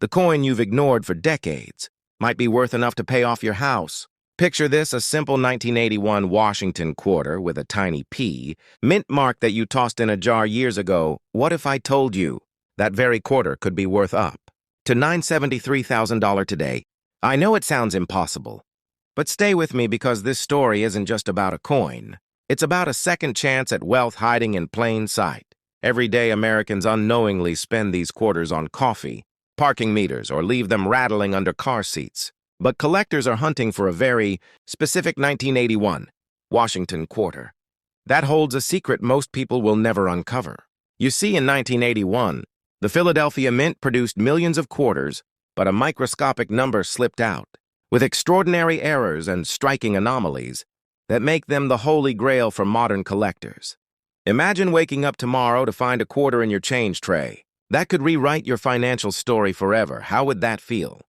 The coin you've ignored for decades might be worth enough to pay off your house. Picture this, a simple 1981 Washington quarter with a tiny P, mint mark that you tossed in a jar years ago. What if I told you that very quarter could be worth up to $973,000 today? I know it sounds impossible, but stay with me because this story isn't just about a coin. It's about a second chance at wealth hiding in plain sight. Every day, Americans unknowingly spend these quarters on coffee, parking meters, or leave them rattling under car seats. But collectors are hunting for a very specific 1981 Washington quarter. That holds a secret most people will never uncover. You see, in 1981, the Philadelphia Mint produced millions of quarters, but a microscopic number slipped out, with extraordinary errors and striking anomalies that make them the holy grail for modern collectors. Imagine waking up tomorrow to find a quarter in your change tray. That could rewrite your financial story forever. How would that feel?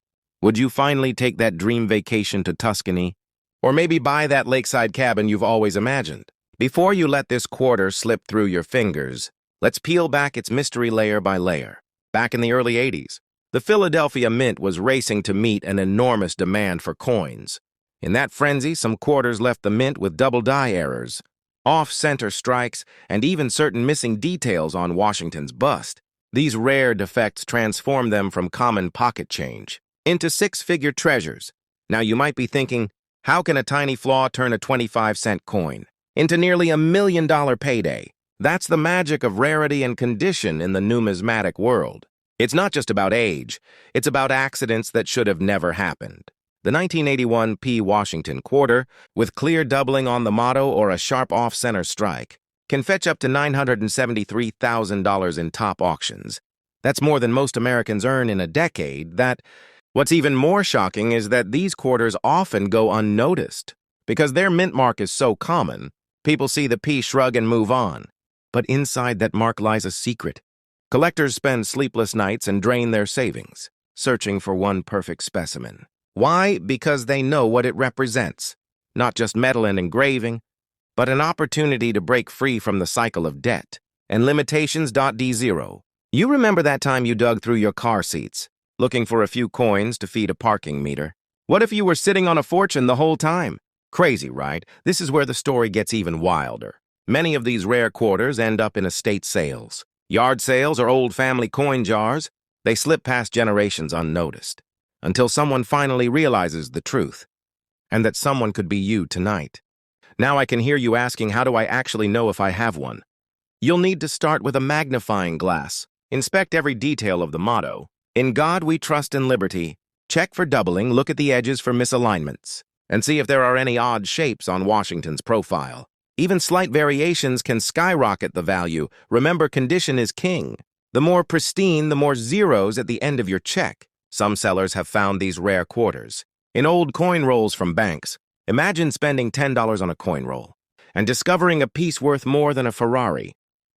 Would you finally take that dream vacation to Tuscany? Or maybe buy that lakeside cabin you've always imagined? Before you let this quarter slip through your fingers, let's peel back its mystery layer by layer. Back in the early 80s, the Philadelphia Mint was racing to meet an enormous demand for coins. In that frenzy, some quarters left the mint with double-die errors, off-center strikes, and even certain missing details on Washington's bust. These rare defects transformed them from common pocket change into six-figure treasures. Now you might be thinking, how can a tiny flaw turn a 25-cent coin into nearly $1 million payday? That's the magic of rarity and condition in the numismatic world. It's not just about age, it's about accidents that should have never happened. The 1981 P. Washington quarter, with clear doubling on the motto or a sharp off-center strike, can fetch up to $973,000 in top auctions. That's more than most Americans earn in a decade. What's even more shocking is that these quarters often go unnoticed. Because their mint mark is so common, people see the P, shrug, and move on. But inside that mark lies a secret. Collectors spend sleepless nights and drain their savings, searching for one perfect specimen. Why? Because they know what it represents. Not just metal and engraving, but an opportunity to break free from the cycle of debt and limitations. D0. You remember that time you dug through your car seats, looking for a few coins to feed a parking meter? What if you were sitting on a fortune the whole time? Crazy, right? This is where the story gets even wilder. Many of these rare quarters end up in estate sales, yard sales, or old family coin jars. They slip past generations unnoticed, until someone finally realizes the truth, and that someone could be you tonight. Now I can hear you asking, how do I actually know if I have one? You'll need to start with a magnifying glass. Inspect every detail of the motto. In God we trust in liberty. Check for doubling, look at the edges for misalignments, and see if there are any odd shapes on Washington's profile. Even slight variations can skyrocket the value. Remember, condition is king. The more pristine, the more zeros at the end of your check. Some sellers have found these rare quarters in old coin rolls from banks. Imagine spending $10 on a coin roll and discovering a piece worth more than a Ferrari.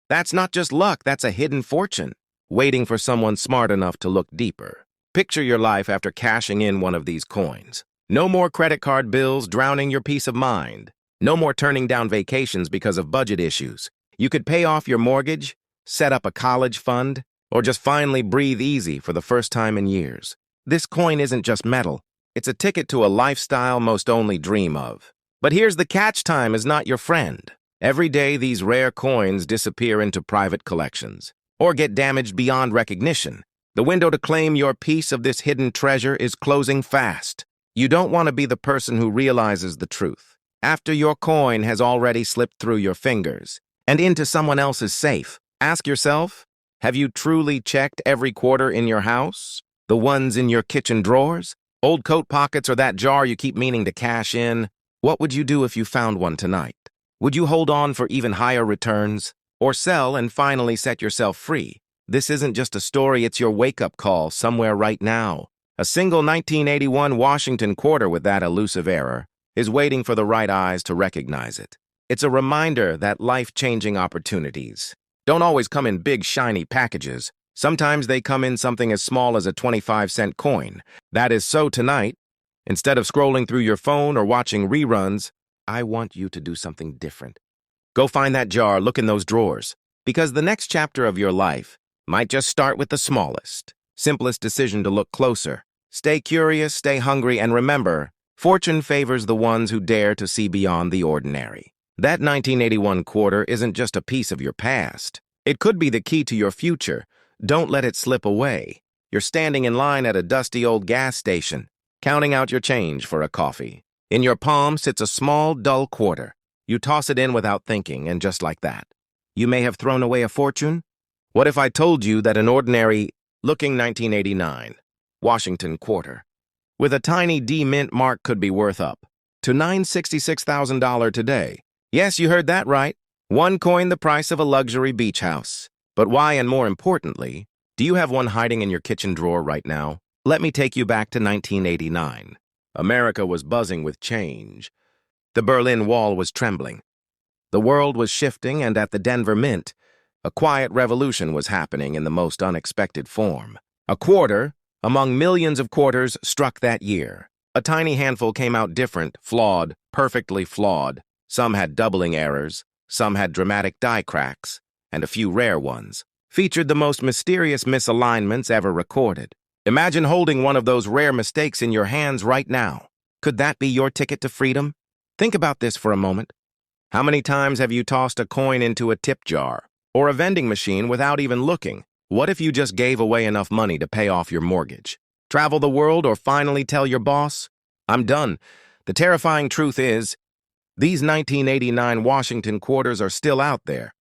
That's not just luck, that's a hidden fortune, waiting for someone smart enough to look deeper. Picture your life after cashing in one of these coins. No more credit card bills drowning your peace of mind. No more turning down vacations because of budget issues. You could pay off your mortgage, set up a college fund, or just finally breathe easy for the first time in years. This coin isn't just metal. It's a ticket to a lifestyle most only dream of. But here's the catch: time is not your friend. Every day, these rare coins disappear into private collections or get damaged beyond recognition. The window to claim your piece of this hidden treasure is closing fast. You don't want to be the person who realizes the truth after your coin has already slipped through your fingers and into someone else's safe. Ask yourself, have you truly checked every quarter in your house? The ones in your kitchen drawers? Old coat pockets, or that jar you keep meaning to cash in? What would you do if you found one tonight? Would you hold on for even higher returns? Or sell and finally set yourself free? This isn't just a story, it's your wake-up call somewhere right now. A single 1981 Washington quarter with that elusive error is waiting for the right eyes to recognize it. It's a reminder that life-changing opportunities don't always come in big, shiny packages. Sometimes they come in something as small as a 25-cent coin. That is so tonight. Instead of scrolling through your phone or watching reruns, I want you to do something different. Go find that jar, look in those drawers, because the next chapter of your life might just start with the smallest. Simplest decision to look closer. Stay curious, stay hungry, and remember, fortune favors the ones who dare to see beyond the ordinary. That 1981 quarter isn't just a piece of your past. It could be the key to your future. Don't let it slip away. You're standing in line at a dusty old gas station, counting out your change for a coffee. In your palm sits a small, dull quarter. You toss it in without thinking, and just like that, you may have thrown away a fortune. What if I told you that an ordinary-looking 1989 Washington quarter with a tiny D mint mark could be worth up to $966,000 today? Yes, you heard that right. One coin the price of a luxury beach house. But why, and more importantly, do you have one hiding in your kitchen drawer right now? Let me take you back to 1989. America was buzzing with change. The Berlin Wall was trembling. The world was shifting, and at the Denver Mint, a quiet revolution was happening in the most unexpected form. A quarter, among millions of quarters, struck that year. A tiny handful came out different, flawed, perfectly flawed. Some had doubling errors, some had dramatic die cracks, and a few rare ones featured the most mysterious misalignments ever recorded. Imagine holding one of those rare mistakes in your hands right now. Could that be your ticket to freedom? Think about this for a moment. How many times have you tossed a coin into a tip jar or a vending machine without even looking? What if you just gave away enough money to pay off your mortgage? Travel the world, or finally tell your boss, "I'm done"? The terrifying truth is, these 1989 Washington quarters are still out there.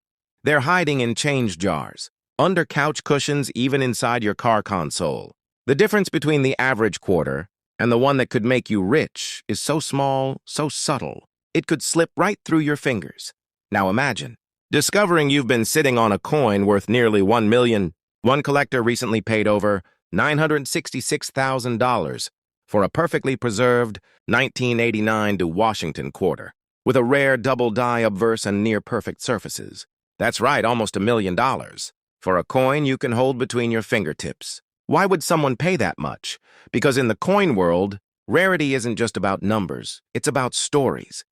They're hiding in change jars, under couch cushions, even inside your car console. The difference between the average quarter and the one that could make you rich is so small, so subtle, it could slip right through your fingers. Now imagine discovering you've been sitting on a coin worth nearly $1 million. One collector recently paid over $966,000 for a perfectly preserved 1989 Washington quarter, with a rare double die obverse and near-perfect surfaces. That's right, almost $1 million, for a coin you can hold between your fingertips. Why would someone pay that much? Because in the coin world, rarity isn't just about numbers, it's about stories.